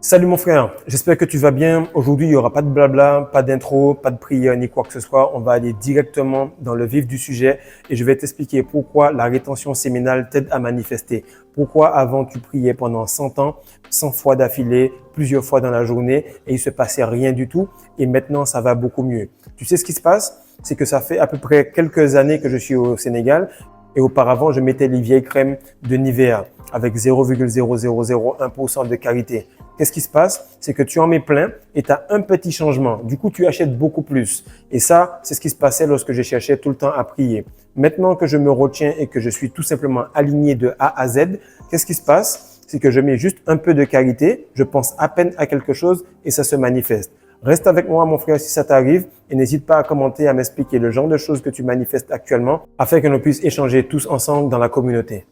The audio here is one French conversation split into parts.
Salut mon frère, j'espère que tu vas bien. Aujourd'hui, il n'y aura pas de blabla, pas d'intro, pas de prière ni quoi que ce soit. On va aller directement dans le vif du sujet et je vais t'expliquer pourquoi la rétention séminale t'aide à manifester. Pourquoi avant tu priais pendant 100 ans, 100 fois d'affilée, plusieurs fois dans la journée et il se passait rien du tout et maintenant ça va beaucoup mieux. Tu sais ce qui se passe? C'est que ça fait à peu près quelques années que je suis au Sénégal et auparavant je mettais les vieilles crèmes de Nivea avec 0,0001% de qualité. Qu'est-ce qui se passe? C'est que tu en mets plein et tu as un petit changement. Du coup, tu achètes beaucoup plus. Et ça, c'est ce qui se passait lorsque je cherchais tout le temps à prier. Maintenant que je me retiens et que je suis tout simplement aligné de A à Z, qu'est-ce qui se passe? C'est que je mets juste un peu de qualité, je pense à peine à quelque chose et ça se manifeste. Reste avec moi, mon frère, si ça t'arrive et n'hésite pas à commenter, à m'expliquer le genre de choses que tu manifestes actuellement afin que nous puissions échanger tous ensemble dans la communauté.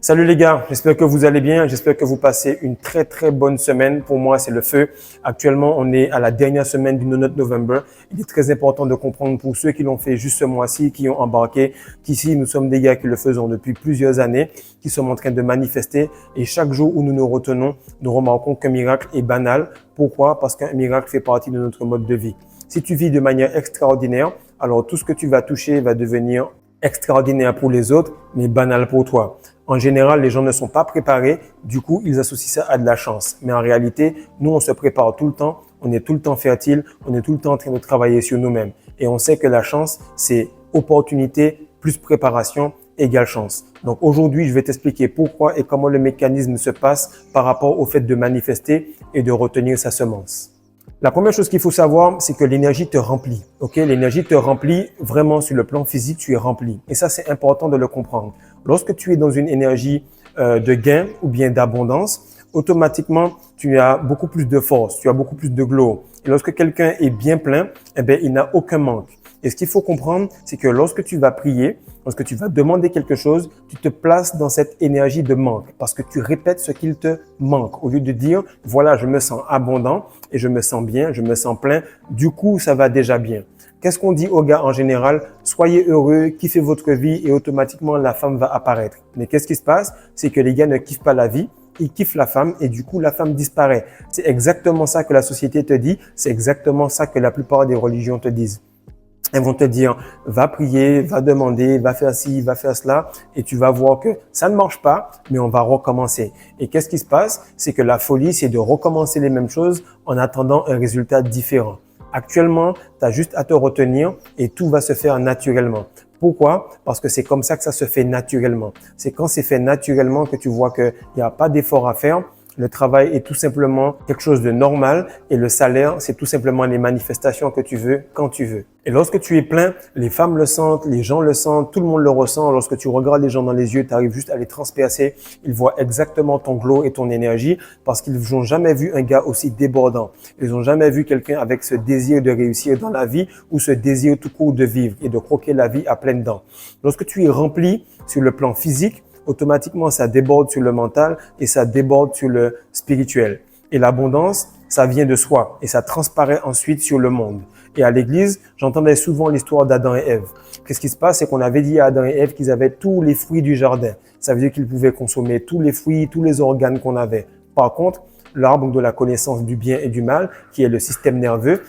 Salut les gars, j'espère que vous allez bien, j'espère que vous passez une très bonne semaine. Pour moi, c'est le feu. Actuellement, on est à la dernière semaine du No Nut November. Il est très important de comprendre pour ceux qui l'ont fait juste ce mois-ci, qui ont embarqué, qu'ici, nous sommes des gars qui le faisons depuis plusieurs années, qui sommes en train de manifester et chaque jour où nous nous retenons, nous remarquons qu'un miracle est banal. Pourquoi? Parce qu'un miracle fait partie de notre mode de vie. Si tu vis de manière extraordinaire, alors tout ce que tu vas toucher va devenir extraordinaire pour les autres, mais banal pour toi. En général, les gens ne sont pas préparés, du coup, ils associent ça à de la chance. Mais en réalité, nous, on se prépare tout le temps, on est tout le temps fertile, on est tout le temps en train de travailler sur nous-mêmes. Et on sait que la chance, c'est opportunité plus préparation égale chance. Donc aujourd'hui, je vais t'expliquer pourquoi et comment le mécanisme se passe par rapport au fait de manifester et de retenir sa semence. La première chose qu'il faut savoir, c'est que l'énergie te remplit. Ok, l'énergie te remplit vraiment sur le plan physique, tu es rempli. Et ça, c'est important de le comprendre. Lorsque tu es dans une énergie de gain ou bien d'abondance, automatiquement, tu as beaucoup plus de force, tu as beaucoup plus de glow. Et lorsque quelqu'un est bien plein, eh bien, il n'a aucun manque. Et ce qu'il faut comprendre, c'est que lorsque tu vas prier, lorsque tu vas demander quelque chose, tu te places dans cette énergie de manque parce que tu répètes ce qu'il te manque. Au lieu de dire, voilà, je me sens abondant et je me sens bien, je me sens plein, du coup, ça va déjà bien. Qu'est-ce qu'on dit aux gars en général? Soyez heureux, kiffez votre vie et automatiquement la femme va apparaître. Mais qu'est-ce qui se passe? C'est que les gars ne kiffent pas la vie. Ils kiffent la femme et du coup, la femme disparaît. C'est exactement ça que la société te dit. C'est exactement ça que la plupart des religions te disent. Elles vont te dire, va prier, va demander, va faire ci, va faire cela et tu vas voir que ça ne marche pas, mais on va recommencer. Et qu'est-ce qui se passe? C'est que la folie, c'est de recommencer les mêmes choses en attendant un résultat différent. Actuellement, tu as juste à te retenir et tout va se faire naturellement. Pourquoi? Parce que c'est comme ça que ça se fait naturellement. C'est quand c'est fait naturellement que tu vois qu'il n'y a pas d'effort à faire. Le travail est tout simplement quelque chose de normal et le salaire, c'est tout simplement les manifestations que tu veux quand tu veux. Et lorsque tu es plein, les femmes le sentent, les gens le sentent, tout le monde le ressent. Lorsque tu regardes les gens dans les yeux, tu arrives juste à les transpercer. Ils voient exactement ton glow et ton énergie parce qu'ils n'ont jamais vu un gars aussi débordant. Ils n'ont jamais vu quelqu'un avec ce désir de réussir dans la vie ou ce désir tout court de vivre et de croquer la vie à pleines dents. Lorsque tu es rempli sur le plan physique, automatiquement, ça déborde sur le mental et ça déborde sur le spirituel. Et l'abondance, ça vient de soi et ça transparaît ensuite sur le monde. Et à l'église, j'entendais souvent l'histoire d'Adam et Ève. Qu'est-ce qui se passe? C'est qu'on avait dit à Adam et Ève qu'ils avaient tous les fruits du jardin. Ça veut dire qu'ils pouvaient consommer tous les fruits, tous les organes qu'on avait. Par contre, l'arbre de la connaissance du bien et du mal, qui est le système nerveux,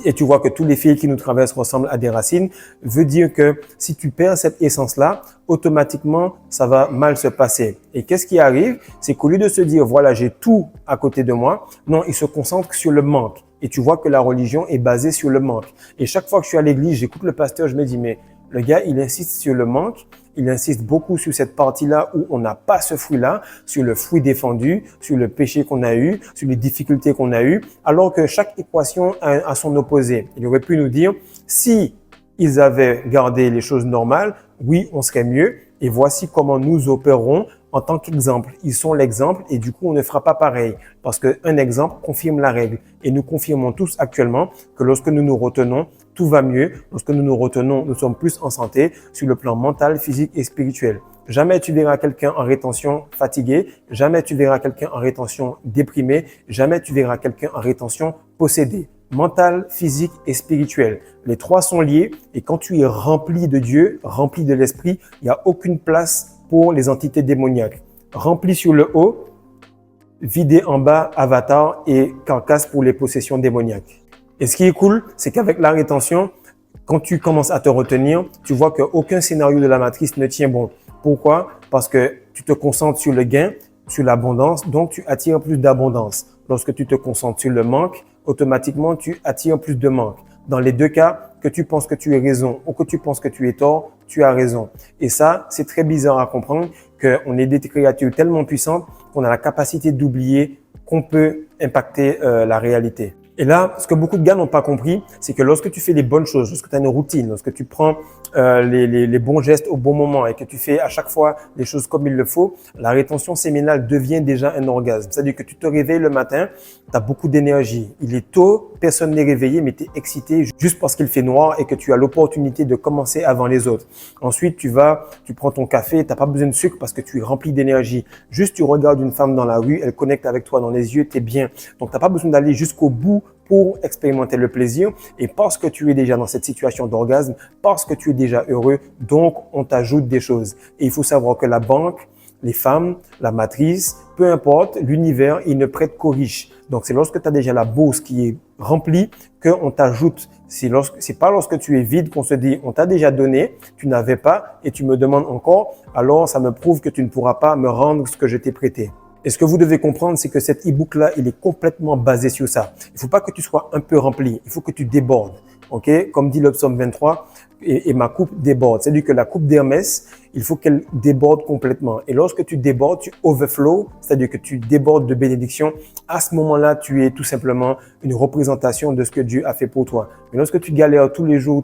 et tu vois que tous les fils qui nous traversent ressemblent à des racines, veut dire que si tu perds cette essence-là, automatiquement, ça va mal se passer. Et qu'est-ce qui arrive? C'est qu'au lieu de se dire, voilà, j'ai tout à côté de moi, non, il se concentre sur le manque. Et tu vois que la religion est basée sur le manque. Et chaque fois que je suis à l'église, j'écoute le pasteur, je me dis, mais le gars, il insiste sur le manque. Il insiste beaucoup sur cette partie-là où on n'a pas ce fruit-là, sur le fruit défendu, sur le péché qu'on a eu, sur les difficultés qu'on a eues, alors que chaque équation a son opposé. Il aurait pu nous dire, si ils avaient gardé les choses normales, oui, on serait mieux. Et voici comment nous opérons en tant qu'exemple. Ils sont l'exemple et du coup, on ne fera pas pareil parce qu'un exemple confirme la règle. Et nous confirmons tous actuellement que lorsque nous nous retenons, tout va mieux. Lorsque nous nous retenons, nous sommes plus en santé sur le plan mental, physique et spirituel. Jamais tu verras quelqu'un en rétention fatigué, jamais tu verras quelqu'un en rétention déprimé, jamais tu verras quelqu'un en rétention possédé. Mental, physique et spirituel. Les trois sont liés et quand tu es rempli de Dieu, rempli de l'esprit, il n'y a aucune place pour les entités démoniaques. rempli sur le haut, vidé en bas, avatar et carcasse pour les possessions démoniaques. Et ce qui est cool, c'est qu'avec la rétention, quand tu commences à te retenir, tu vois qu'aucun scénario de la matrice ne tient bon. Pourquoi? Parce que tu te concentres sur le gain, sur l'abondance, donc tu attires plus d'abondance. Lorsque tu te concentres sur le manque, automatiquement, tu attires plus de manque. Dans les deux cas, que tu penses que tu as raison ou que tu penses que tu es tort, tu as raison. Et ça, c'est très bizarre à comprendre qu'on est des créatures tellement puissantes qu'on a la capacité d'oublier qu'on peut impacter la réalité. Et là, ce que beaucoup de gars n'ont pas compris, c'est que lorsque tu fais les bonnes choses, lorsque tu as une routine, lorsque tu prends les bons gestes au bon moment et que tu fais à chaque fois les choses comme il le faut, la rétention séminale devient déjà un orgasme. C'est-à-dire que tu te réveilles le matin, tu as beaucoup d'énergie. Il est tôt, personne n'est réveillé, mais tu es excité juste parce qu'il fait noir et que tu as l'opportunité de commencer avant les autres. Ensuite, tu prends ton café, tu n'as pas besoin de sucre parce que tu es rempli d'énergie. Juste, tu regardes une femme dans la rue, elle connecte avec toi dans les yeux, tu es bien. Donc, tu n'as pas besoin d'aller jusqu'au bout pour expérimenter le plaisir. Et parce que tu es déjà dans cette situation d'orgasme, parce que tu es déjà heureux, donc on t'ajoute des choses. Et il faut savoir que la banque, les femmes, la matrice, peu importe, l'univers, il ne prête qu'aux riches. Donc c'est lorsque tu as déjà la bourse qui est remplie qu'on t'ajoute. C'est pas lorsque tu es vide qu'on se dit on t'a déjà donné, tu n'avais pas et tu me demandes encore, alors ça me prouve que tu ne pourras pas me rendre ce que je t'ai prêté. Et ce que vous devez comprendre, c'est que cet e-book-là, il est complètement basé sur ça. Il ne faut pas que tu sois un peu rempli, il faut que tu débordes. Okay? Comme dit le psaume 23, et ma coupe déborde. C'est-à-dire que la coupe d'Hermès, il faut qu'elle déborde complètement. Et lorsque tu débordes, tu overflow, c'est-à-dire que tu débordes de bénédictions. À ce moment-là, tu es tout simplement une représentation de ce que Dieu a fait pour toi. Mais lorsque tu galères tous les jours,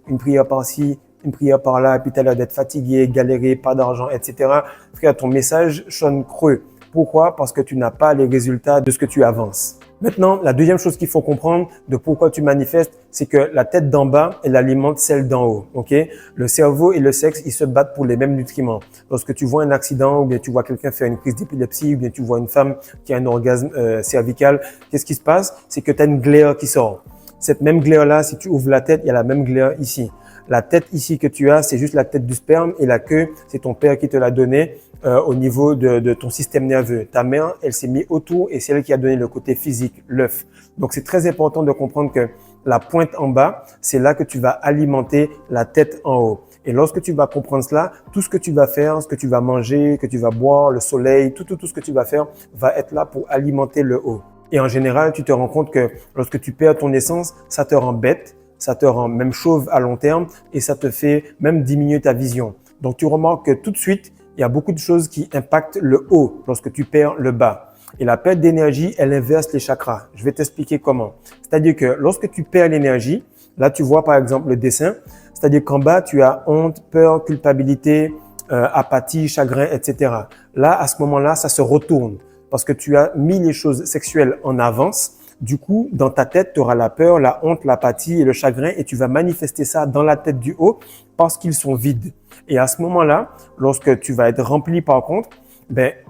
une prière par-ci, une prière par là, et puis tu as l'air d'être fatigué, galéré, pas d'argent, etc. Frère, ton message sonne creux. Pourquoi? Parce que tu n'as pas les résultats de ce que tu avances. Maintenant, la deuxième chose qu'il faut comprendre de pourquoi tu manifestes, c'est que la tête d'en bas, elle alimente celle d'en haut. Okay? Le cerveau et le sexe, ils se battent pour les mêmes nutriments. Lorsque tu vois un accident ou bien tu vois quelqu'un faire une crise d'épilepsie ou bien tu vois une femme qui a un orgasme cervical, qu'est-ce qui se passe? C'est que tu as une glaire qui sort. Cette même glaire-là, si tu ouvres la tête, il y a la même glaire ici. La tête ici que tu as, c'est juste la tête du sperme et la queue, c'est ton père qui te l'a donné au niveau de ton système nerveux. Ta mère, elle s'est mise autour et c'est elle qui a donné le côté physique, l'œuf. Donc, c'est très important de comprendre que la pointe en bas, c'est là que tu vas alimenter la tête en haut. Et lorsque tu vas comprendre cela, tout ce que tu vas faire, ce que tu vas manger, que tu vas boire, le soleil, tout ce que tu vas faire va être là pour alimenter le haut. Et en général, tu te rends compte que lorsque tu perds ton essence, ça te rend bête. Ça te rend même chauve à long terme et ça te fait même diminuer ta vision. Donc, tu remarques que tout de suite, il y a beaucoup de choses qui impactent le haut lorsque tu perds le bas. Et la perte d'énergie, elle inverse les chakras. Je vais t'expliquer comment. C'est-à-dire que lorsque tu perds l'énergie, là, tu vois par exemple le dessin, c'est-à-dire qu'en bas, tu as honte, peur, culpabilité, apathie, chagrin, etc. Là, à ce moment-là, ça se retourne parce que tu as mis les choses sexuelles en avance. Du coup, dans ta tête, tu auras la peur, la honte, l'apathie et le chagrin et tu vas manifester ça dans la tête du haut parce qu'ils sont vides. Et à ce moment-là, lorsque tu vas être rempli par contre,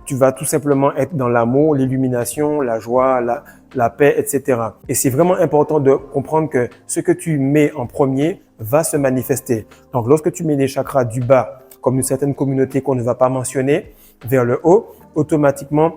tu vas tout simplement être dans l'amour, l'illumination, la joie, la paix, etc. Et c'est vraiment important de comprendre que ce que tu mets en premier va se manifester. Donc, lorsque tu mets les chakras du bas, comme une certaine communauté qu'on ne va pas mentionner, vers le haut, automatiquement,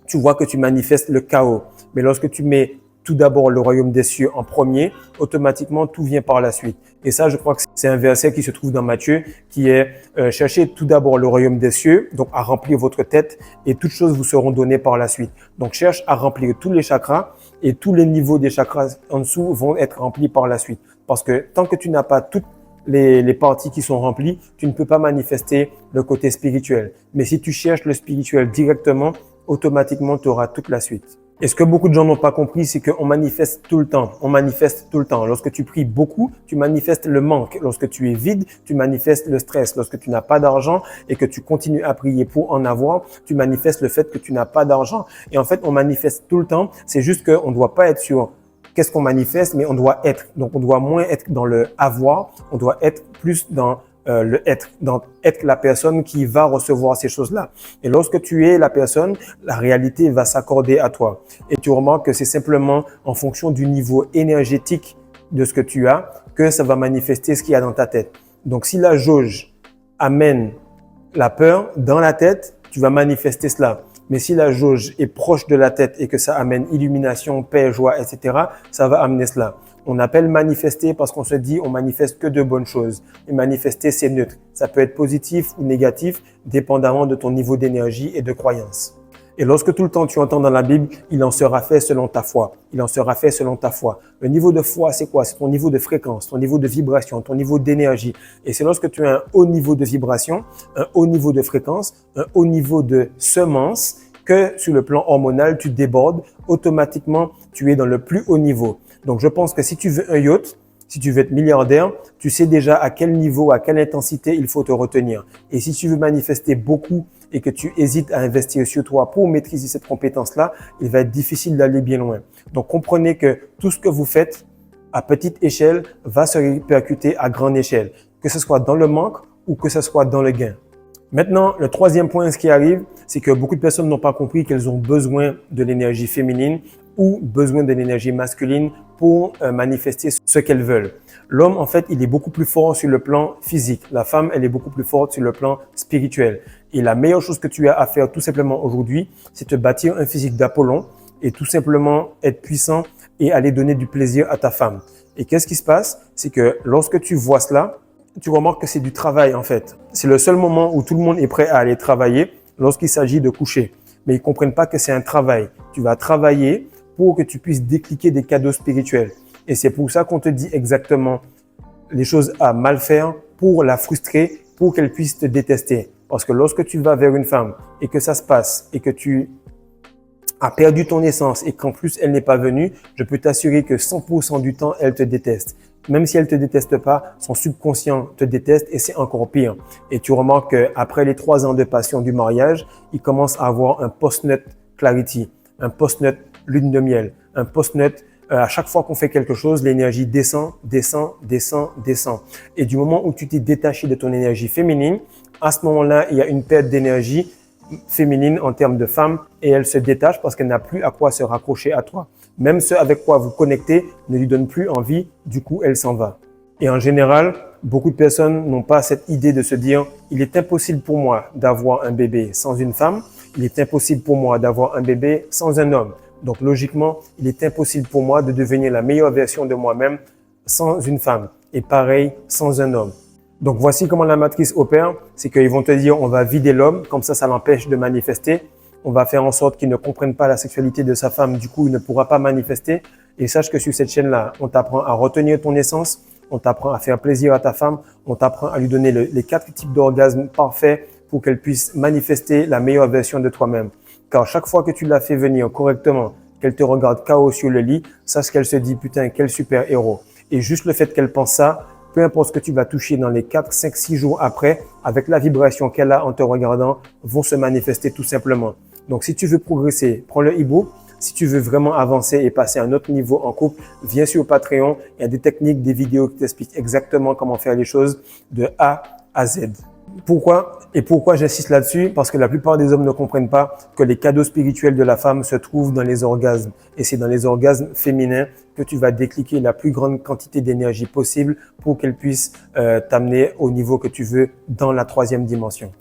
tu vois que tu manifestes le chaos. Mais lorsque tu mets tout d'abord le royaume des cieux en premier, automatiquement tout vient par la suite. Et ça, je crois que c'est un verset qui se trouve dans Matthieu, qui est cherchez tout d'abord le royaume des cieux, donc à remplir votre tête et toutes choses vous seront données par la suite. Donc cherche à remplir tous les chakras et tous les niveaux des chakras en dessous vont être remplis par la suite. Parce que tant que tu n'as pas toutes les parties qui sont remplies, tu ne peux pas manifester le côté spirituel. Mais si tu cherches le spirituel directement, automatiquement tu auras toute la suite. Et ce que beaucoup de gens n'ont pas compris, c'est qu'on manifeste tout le temps. On manifeste tout le temps. Lorsque tu pries beaucoup, tu manifestes le manque. Lorsque tu es vide, tu manifestes le stress. Lorsque tu n'as pas d'argent et que tu continues à prier pour en avoir, tu manifestes le fait que tu n'as pas d'argent. Et en fait, on manifeste tout le temps. C'est juste qu'on ne doit pas être sur qu'est-ce qu'on manifeste, mais on doit être. Donc, on doit moins être dans le avoir. On doit être plus dans le être, dans être la personne qui va recevoir ces choses-là. Et lorsque tu es la personne, la réalité va s'accorder à toi. Et tu remarques que c'est simplement en fonction du niveau énergétique de ce que tu as que ça va manifester ce qu'il y a dans ta tête. Donc, si la jauge amène la peur dans la tête, tu vas manifester cela. Mais si la jauge est proche de la tête et que ça amène illumination, paix, joie, etc., ça va amener cela. On appelle manifester parce qu'on se dit on manifeste que de bonnes choses. Et manifester, c'est neutre. Ça peut être positif ou négatif, dépendamment de ton niveau d'énergie et de croyance. Et lorsque tout le temps tu entends dans la Bible, il en sera fait selon ta foi. Il en sera fait selon ta foi. Le niveau de foi, c'est quoi? C'est ton niveau de fréquence, ton niveau de vibration, ton niveau d'énergie. Et c'est lorsque tu as un haut niveau de vibration, un haut niveau de fréquence, un haut niveau de semence, que sur le plan hormonal, tu débordes. Automatiquement, tu es dans le plus haut niveau. Donc, je pense que si tu veux un yacht, si tu veux être milliardaire, tu sais déjà à quel niveau, à quelle intensité il faut te retenir. Et si tu veux manifester beaucoup et que tu hésites à investir sur toi pour maîtriser cette compétence-là, il va être difficile d'aller bien loin. Donc, comprenez que tout ce que vous faites à petite échelle va se répercuter à grande échelle, que ce soit dans le manque ou que ce soit dans le gain. Maintenant, le troisième point, ce qui arrive, c'est que beaucoup de personnes n'ont pas compris qu'elles ont besoin de l'énergie féminine ou besoin de l'énergie masculine pour manifester ce qu'elles veulent. L'homme, en fait, il est beaucoup plus fort sur le plan physique. La femme, elle est beaucoup plus forte sur le plan spirituel. Et la meilleure chose que tu as à faire tout simplement aujourd'hui, c'est te bâtir un physique d'Apollon et tout simplement être puissant et aller donner du plaisir à ta femme. Et qu'est-ce qui se passe? C'est que lorsque tu vois cela, tu remarques que c'est du travail en fait. C'est le seul moment où tout le monde est prêt à aller travailler lorsqu'il s'agit de coucher. Mais ils ne comprennent pas que c'est un travail. Tu vas travailler pour que tu puisses décliquer des cadeaux spirituels. Et c'est pour ça qu'on te dit exactement les choses à mal faire pour la frustrer, pour qu'elle puisse te détester. Parce que lorsque tu vas vers une femme et que ça se passe et que tu as perdu ton essence et qu'en plus elle n'est pas venue, je peux t'assurer que 100% du temps, elle te déteste. Même si elle te déteste pas, son subconscient te déteste et c'est encore pire. Et tu remarques qu'après les 3 ans de passion du mariage, il commence à avoir un post-nut clarity, un post-nut lune de miel, un post-nut à chaque fois qu'on fait quelque chose, l'énergie descend, descend, descend, descend. Et du moment où tu t'es détaché de ton énergie féminine, à ce moment-là, il y a une perte d'énergie féminine en termes de femme et elle se détache parce qu'elle n'a plus à quoi se raccrocher à toi. Même ce avec quoi vous connectez ne lui donne plus envie, du coup, elle s'en va. Et en général, beaucoup de personnes n'ont pas cette idée de se dire « il est impossible pour moi d'avoir un bébé sans une femme, il est impossible pour moi d'avoir un bébé sans un homme. Donc logiquement, il est impossible pour moi de devenir la meilleure version de moi-même sans une femme et pareil sans un homme. » Donc voici comment la matrice opère, c'est qu'ils vont te dire on va vider l'homme, comme ça l'empêche de manifester. On va faire en sorte qu'il ne comprenne pas la sexualité de sa femme, du coup il ne pourra pas manifester. Et sache que sur cette chaîne-là, on t'apprend à retenir ton essence, on t'apprend à faire plaisir à ta femme, on t'apprend à lui donner les 4 types d'orgasmes parfaits pour qu'elle puisse manifester la meilleure version de toi-même. Car chaque fois que tu l'as fait venir correctement, qu'elle te regarde KO sur le lit, sache qu'elle se dit putain quel super héros. Et juste le fait qu'elle pense ça, peu importe ce que tu vas toucher dans les 4, 5, 6 jours après, avec la vibration qu'elle a en te regardant, vont se manifester tout simplement. Donc, si tu veux progresser, prends le e-book. Si tu veux vraiment avancer et passer à un autre niveau en couple, viens sur Patreon. Il y a des techniques, des vidéos qui t'expliquent exactement comment faire les choses de A à Z. Pourquoi j'insiste là-dessus? Parce que la plupart des hommes ne comprennent pas que les cadeaux spirituels de la femme se trouvent dans les orgasmes. Et c'est dans les orgasmes féminins que tu vas décliquer la plus grande quantité d'énergie possible pour qu'elle puisse t'amener au niveau que tu veux dans la 3e dimension.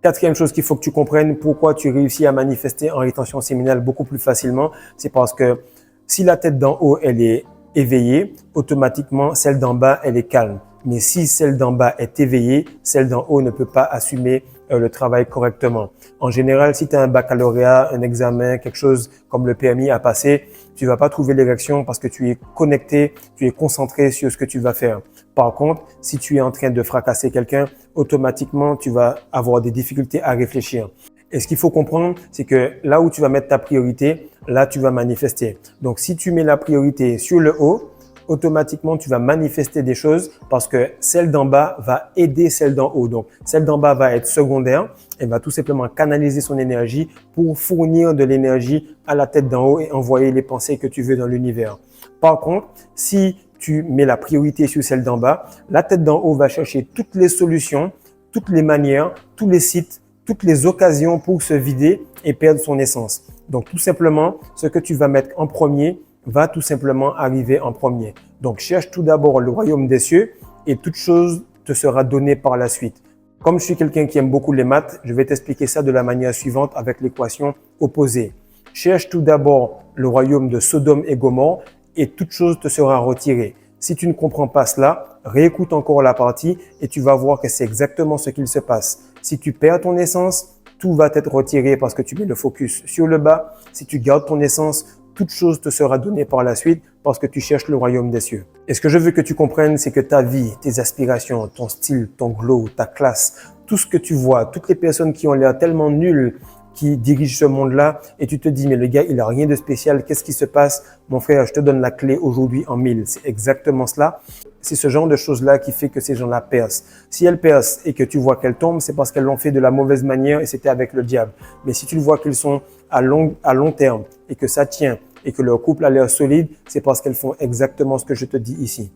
4e chose qu'il faut que tu comprennes, pourquoi tu réussis à manifester en rétention séminale beaucoup plus facilement, c'est parce que si la tête d'en haut, elle est éveillée, automatiquement, celle d'en bas, elle est calme. Mais si celle d'en bas est éveillée, celle d'en haut ne peut pas assumer le travail correctement. En général, si tu as un baccalauréat, un examen, quelque chose comme le PMI à passer, tu vas pas trouver l'érection parce que tu es connecté, tu es concentré sur ce que tu vas faire. Par contre, si tu es en train de fracasser quelqu'un, automatiquement, tu vas avoir des difficultés à réfléchir. Et ce qu'il faut comprendre, c'est que là où tu vas mettre ta priorité, là, tu vas manifester. Donc, si tu mets la priorité sur le haut, automatiquement, tu vas manifester des choses parce que celle d'en bas va aider celle d'en haut. Donc, celle d'en bas va être secondaire. Elle va tout simplement canaliser son énergie pour fournir de l'énergie à la tête d'en haut et envoyer les pensées que tu veux dans l'univers. Par contre, si tu mets la priorité sur celle d'en bas, la tête d'en haut va chercher toutes les solutions, toutes les manières, tous les sites, toutes les occasions pour se vider et perdre son essence. Donc, tout simplement, ce que tu vas mettre en premier va tout simplement arriver en premier. Donc, cherche tout d'abord le royaume des cieux et toute chose te sera donnée par la suite. Comme je suis quelqu'un qui aime beaucoup les maths, je vais t'expliquer ça de la manière suivante avec l'équation opposée. Cherche tout d'abord le royaume de Sodome et Gomorrhe et toute chose te sera retirée. Si tu ne comprends pas cela, réécoute encore la partie et tu vas voir que c'est exactement ce qu'il se passe. Si tu perds ton essence, tout va être retiré parce que tu mets le focus sur le bas. Si tu gardes ton essence, toute chose te sera donnée par la suite parce que tu cherches le royaume des cieux. Et ce que je veux que tu comprennes, c'est que ta vie, tes aspirations, ton style, ton glow, ta classe, tout ce que tu vois, toutes les personnes qui ont l'air tellement nulles, qui dirigent ce monde-là, et tu te dis, mais le gars, il a rien de spécial, qu'est-ce qui se passe? Mon frère, je te donne la clé aujourd'hui en 1000. C'est exactement cela. C'est ce genre de choses-là qui fait que ces gens-là percent. Si elles percent et que tu vois qu'elles tombent, c'est parce qu'elles l'ont fait de la mauvaise manière et c'était avec le diable. Mais si tu vois qu'ils sont à long terme et que ça tient et que leur couple a l'air solide, c'est parce qu'elles font exactement ce que je te dis ici.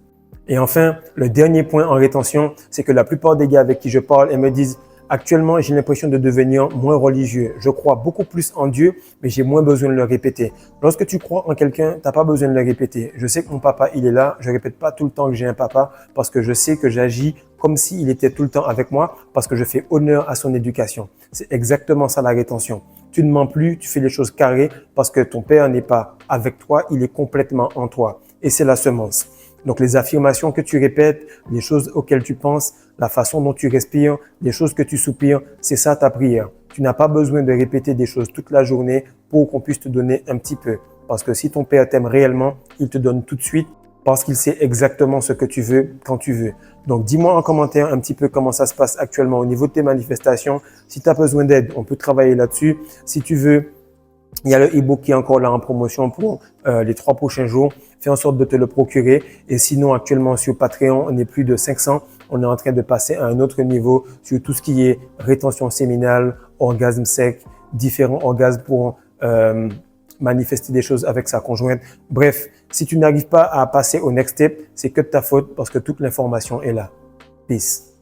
Et enfin, le dernier point en rétention, c'est que la plupart des gars avec qui je parle, ils me disent « Actuellement, j'ai l'impression de devenir moins religieux. Je crois beaucoup plus en Dieu, mais j'ai moins besoin de le répéter. » Lorsque tu crois en quelqu'un, tu n'as pas besoin de le répéter. Je sais que mon papa, il est là. Je ne répète pas tout le temps que j'ai un papa parce que je sais que j'agis comme s'il était tout le temps avec moi parce que je fais honneur à son éducation. C'est exactement ça la rétention. Tu ne mens plus, tu fais les choses carrées parce que ton père n'est pas avec toi, il est complètement en toi. Et c'est la semence. Donc, les affirmations que tu répètes, les choses auxquelles tu penses, la façon dont tu respires, les choses que tu soupires, c'est ça ta prière. Tu n'as pas besoin de répéter des choses toute la journée pour qu'on puisse te donner un petit peu. Parce que si ton père t'aime réellement, il te donne tout de suite parce qu'il sait exactement ce que tu veux quand tu veux. Donc, dis-moi en commentaire un petit peu comment ça se passe actuellement au niveau de tes manifestations. Si tu as besoin d'aide, on peut travailler là-dessus. Si tu veux, il y a le e-book qui est encore là en promotion pour les 3 prochains jours. Fais en sorte de te le procurer. Et sinon, actuellement sur Patreon, on est plus de 500. On est en train de passer à un autre niveau sur tout ce qui est rétention séminale, orgasme sec, différents orgasmes pour manifester des choses avec sa conjointe. Bref, si tu n'arrives pas à passer au next step, c'est que de ta faute parce que toute l'information est là. Peace.